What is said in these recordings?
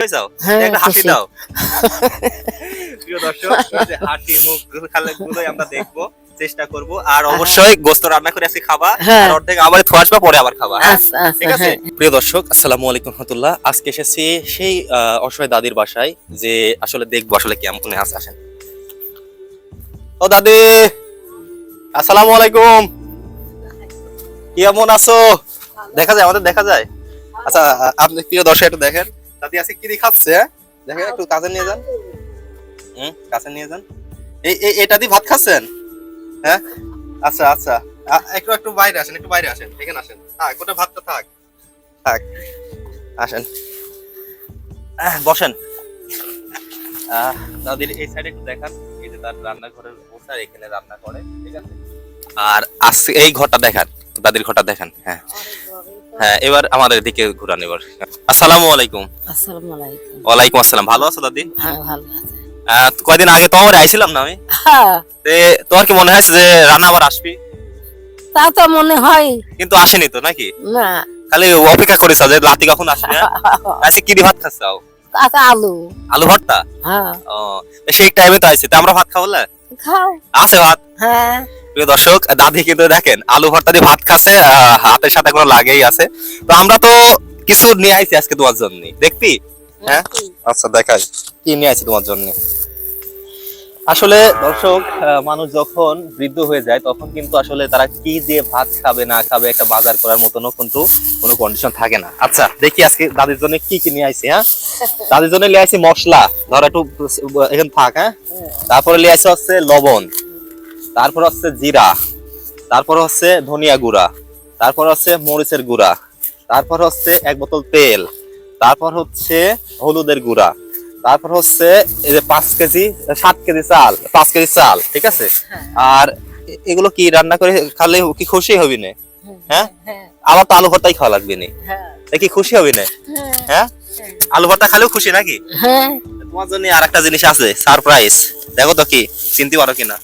হইছাও হ্যাঁ, একটা হাসি খুশি। দাও। প্রিয় দর্শক, এই যে হাসি মুখ গুলোই আমরা দেখবো, চেষ্টা করব। আর অবশ্যই গোস্ত রান্না করে আজকে খাবা, হ্যাঁ। আর অর্ধেক আবার থুয়ে আসবা, পরে আবার খাবা। হ্যাঁ, আচ্ছা, আচ্ছা, ঠিক আছে। হ্যাঁ। প্রিয় দর্শক, আসসালামু আলাইকুম রহমতুল্লাহ। আজকে এসেছি সেই অসহায় দাদির বাসায়, যে আসলে দেখবো আসলে কেমন আছে। আসেন। ও দাদি, আসসালামু আলাইকুম, কেমন আছো? দেখা যায়, আমাদের দেখা যায়। আচ্ছা, আপনি প্রিয় দর্শক একটু দেখেন দাদি আজকে কি দিয়ে খাচ্ছে। দেখেন, একটু কাছে নিয়ে যান। কাছে নিয়ে যান। এটা দিয়ে ভাত খাচ্ছেন? হ্যাঁ, আচ্ছা আচ্ছা। একটু একটু বাইরে আসেন, একটু বাইরে আসেন, এখানে আসেন। থাক, ওটা ভাতটা থাক থাক। আসেন, বসেন। দাদির এই সাইডে একটু দেখান। এই যে তার রান্নাঘরের অবস্থা, এখানে রান্না করে, ঠিক আছে। আর আজকে এই ঘরটা দেখান, দাদির ঘরটা দেখান। হ্যাঁ হ্যাঁ, এবার আমাদের দিকে ঘুরান এবার। আসসালামু আলাইকুম। আসসালামু আলাইকুম। ওয়ালাইকুম আসসালাম। ভালো আছো দাদি? হ্যাঁ, ভালো আছে। কয়দিন আগে তোমার আইছিলাম না আমি। হ্যাঁ, তোমার কি মনে হয়েছে যে রান্না আবার আসবি? তা তো মনে হয় কিন্তু আসেনি তো নাকি? না। খালি অপেক্ষা করেছ যে রাতে কখন আসবে। আজকে কি দিয়ে ভাত খাচ্ছাও? কাঁচা আলু। আলু ভর্তা? হ্যাঁ, ও, সেই টাইমে তো আইছে, তা আমরা ভাত খাবো না? খাও। আছে ভাত। হ্যাঁ, প্রিয় দর্শক, দাদি কিন্তু দেখেন আলু ভর্তা দিয়ে ভাত খাচ্ছে, হাতের সাথে কোনো লাগেই আছে। তো আমরা তো কিছু নিয়ে আইছি আজকে তোমার জন্য, দেখবি? হ্যাঁ, আচ্ছা দেখাই কি নিয়ে আইছি তোমার জন্য। আসলে দর্শক, মানুষ যখন বৃদ্ধ হয়ে যায় তখন কিন্তু আসলে তারা কি দিয়ে ভাত খাবে না খাবে একটা বাজার করার মতনও কিন্তু কোনো কন্ডিশন থাকে না। আচ্ছা, দেখি আজকে দাদির জন্য কি কি নিয়ে আইছি। হ্যাঁ, দাদির জন্য নিয়ে আইছি মশলা, ধর একটু এখানে থাক। হ্যাঁ, তারপরে নিয়ে আইছি হচ্ছে লবণ, তারপর হচ্ছে জিরা, তারপর হচ্ছে ধনিয়া গুঁড়া, তারপর হচ্ছে মরিচের গুঁড়া, তারপর হচ্ছে 1 বোতল তেল, তারপর হচ্ছে হলুদের গুঁড়া, তারপর হচ্ছে এই যে 7 কেজি চাল, 5 কেজি চাল, ঠিক আছে। আর এগুলো কি রান্না করে খালে কি খুশি হবি না? হ্যাঁ, আমার তো আলু ভর্তাই খাওয়া লাগবে না, কি খুশি হবি না? হ্যাঁ, আলু ভর্তা খালেও খুশি নাকি? হ্যাঁ। তোমার জন্য আর একটা জিনিস আছে, সারপ্রাইজ। দেখো তো কি চিনতে পারো কিনা।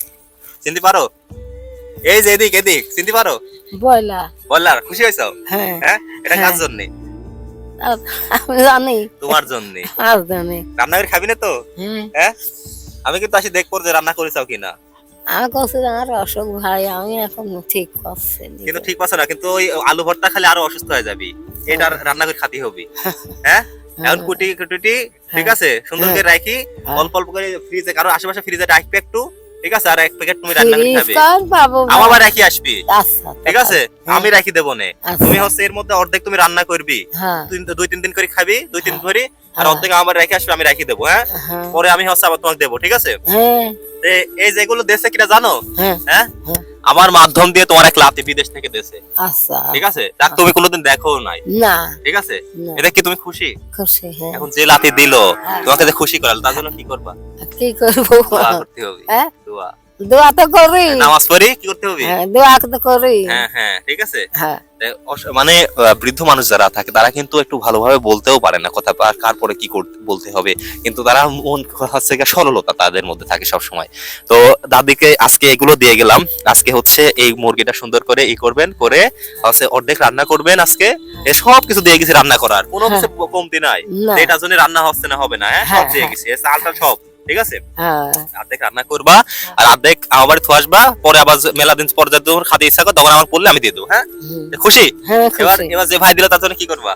চিনতে পারো? এই যে এদিক এদিক, চিনতে পারো? বয়লা। বললার, খুশি হয়েছো? হ্যাঁ, হ্যাঁ, এটা কার জন্য? আমি জানি। তোমার জন্য। আর জানি। রান্না করে খাবি না তো? হ্যাঁ, আমি কিন্তু আসি দেখবো যে রান্না করেছাও কিনা। আমি কছি আমার অসুখ ভাই, আমি এখন ঠিক করছি। কিন্তু ঠিক পাচ্ছ না, কিন্তু ওই আলু ভর্তা খালি আরো অসুস্থ হয়ে যাবি। এটা রান্না করে খাতে হবে। হ্যাঁ, এখন কুটি কুটি, ঠিক আছে, সুন্দর করে রাখি, অল্প অল্প করে ফ্রিজে, কারো আশেপাশে ফ্রিজে রাখবে একটু, ঠিক আছে। আর 1 প্যাকেট তুমি রান্না করে খাবে, আমার বাড়ি রাখি আসবি, আচ্ছা, ঠিক আছে। আমি রাখি দেবো না, তুমি হচ্ছে এর মধ্যে অর্ধেক তুমি রান্না করবি, 2-3 দিন করে খাবি, 2-3 ধরে, আর অর্ধেক আমার রেখে আসবে, আমি রাখি দেবো। হ্যাঁ, পরে আমি হচ্ছে আবার তোমাকে দেবো, ঠিক আছে। এই যেগুলো দেশে কিনা জানো? হ্যাঁ, আমার মাধ্যম দিয়ে তোমার এক লাতি বিদেশ থেকে দেশে, আচ্ছা, ঠিক আছে। তা তুমি কোনোদিন দেখো নাই, না, ঠিক আছে। এটা কি তুমি খুশি? খুশি। হ্যাঁ, এখন যে লাতি দিল তোমাকে যে খুশি করাল, তার জন্য কি করবা? কি করবো? দোয়া করতে হবে। হ্যাঁ, দোয়া, দোয়া তো করি, নামাজ পড়ি, কি করতে হবে? দোয়া তো করি। হ্যাঁ হ্যাঁ, ঠিক আছে। হ্যাঁ, মানে বৃদ্ধ মানুষ যারা থাকে তারা কিন্তু একটু ভালোভাবে বলতেও পারে না কথা, কার পরে কি বলতে হবে, কিন্তু তারা মন হচ্ছে সরলতা তাদের মধ্যে থাকে সব সময়। তো দাদিকে আজকে এগুলো দিয়ে গেলাম। আজকে হচ্ছে এই মুরগিটা সুন্দর করে করবেন, করে হচ্ছে অর্ধেক রান্না করবেন আজকে। সব কিছু দিয়ে গেছি রান্না করার, কোনো কিছু কমতি নাই। এটার জন্য রান্না হচ্ছে না হবে না, হ্যাঁ, সব দিয়ে গেছি, চালটা সব, ঠিক আছে। অর্ধেক রান্না করবা আর অর্ধেক আমার বাড়ি থুয়ে আসবা, পরে আবার মেলা দিন পর যখন খাতে ইচ্ছা করে তখন আমার বললে আমি দিয়ে দেবো। হ্যাঁ, খুশি? এবার এবার যে ভাই দিল তার জন্য কি করবা?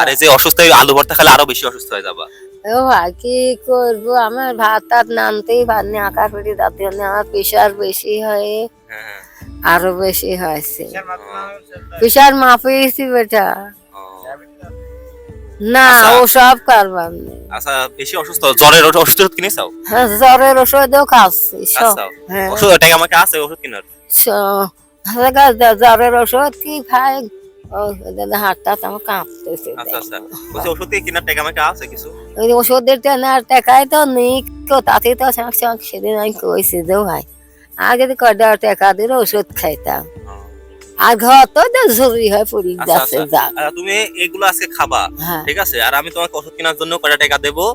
আর এই যে অসুস্থ, আলু ভর্তা খেলে আরো বেশি অসুস্থ হয়ে যাবা। ও ভাই, কি করবো, আমার ভাত টাত নানতেই পারিনি, আঁকা করি, তাতে আমার প্রেশার বেশি হয়ে আরো বেশি হয়েছে। প্রেশার মাপিয়েছি বেটা, না ও সব কারবার নেই। আচ্ছা, বেশি অসুস্থ, জ্বরের ওষুধ কিনেছাও? হ্যাঁ, জ্বরের ওষুধও খাচ্ছি। ওষুধ টাকা আমাকে আছে, ওষুধ কিনার জ্বরের ওষুধ কি ভাই, হাতটা আমার কাঁপতেছে। আচ্ছা আচ্ছা, ওষুধ কিনার টাকা আমাকে আছে কিছু, ওই ওষুধের নেওয়ার টাকায় তো নেই, তাতে তো সেদিন আমি কইছি যে ভাই আগে কয়টা টাকা দিলে ওষুধ খাইতাম, আর ঘর তো জরুরি হয় পড়ি যাচ্ছে। তুমি এগুলো আজকে খাবা, ঠিক আছে। আর আমি তোমাকে ওষুধ কেনার জন্য কয়টা টাকা দেবো,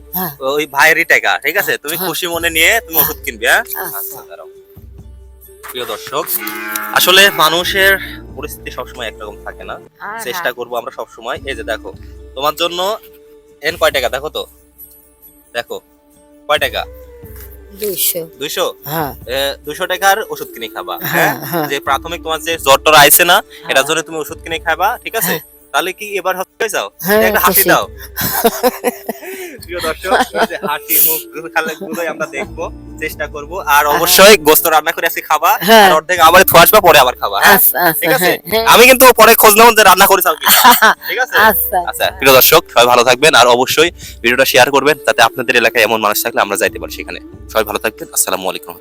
ওই ভাইয়েরই টাকা, ঠিক আছে। তুমি খুশি মনে নিয়ে তুমি ওষুধ কিনবে। হ্যাঁ, আচ্ছা দাঁড়াও। প্রিয় দর্শক, আসলে মানুষের পরিস্থিতি সবসময় একরকম থাকে না। চেষ্টা করব আমরা সবসময়। এই যে দেখো, তোমার জন্য এন কয় টাকা দেখো তো, দেখো কয় টাকা, 200 200। হ্যাঁ 200 টাকার ওষুধ কিনে খাবা। হ্যাঁ, হ্যাঁ, হ্যাঁ। যে প্রাথমিক তোমার যে জ্বরটা আইছে না, এটার জন্য তুমি ওষুধ কিনে খাবা, ঠিক আছে? তাহলে কি এবার হয়ে যাও? হ্যাঁ, একটা হাসি খুশি। দাও। প্রিয় দর্শক, এই যে হাসি মুখ গুলোই আমরা দেখবো, চেষ্টা করব। আর অবশ্যই গোস্ত রান্না করে আজকে খাবা, হ্যাঁ। আর অর্ধেক আবার থুয়ে আসবা, পরে আবার খাবা। হ্যাঁ, আচ্ছা আচ্ছা ঠিক আছে? হ্যাঁ, হ্যাঁ। আমি কিন্তু পরে খোঁজ নেব যে রান্না করেছাও কিনা, ঠিক আছে? আচ্ছা আচ্ছা প্রিয় দর্শক, সবাই ভালো থাকবেন, আর অবশ্যই ভিডিওটা শেয়ার করবেন যাতে আপনাদের এলাকায় এমন মানুষ থাকলে আমরা যাইতে পারি সেখানে। সবাই ভালো থাকবেন। আসসালামু আলাইকুম।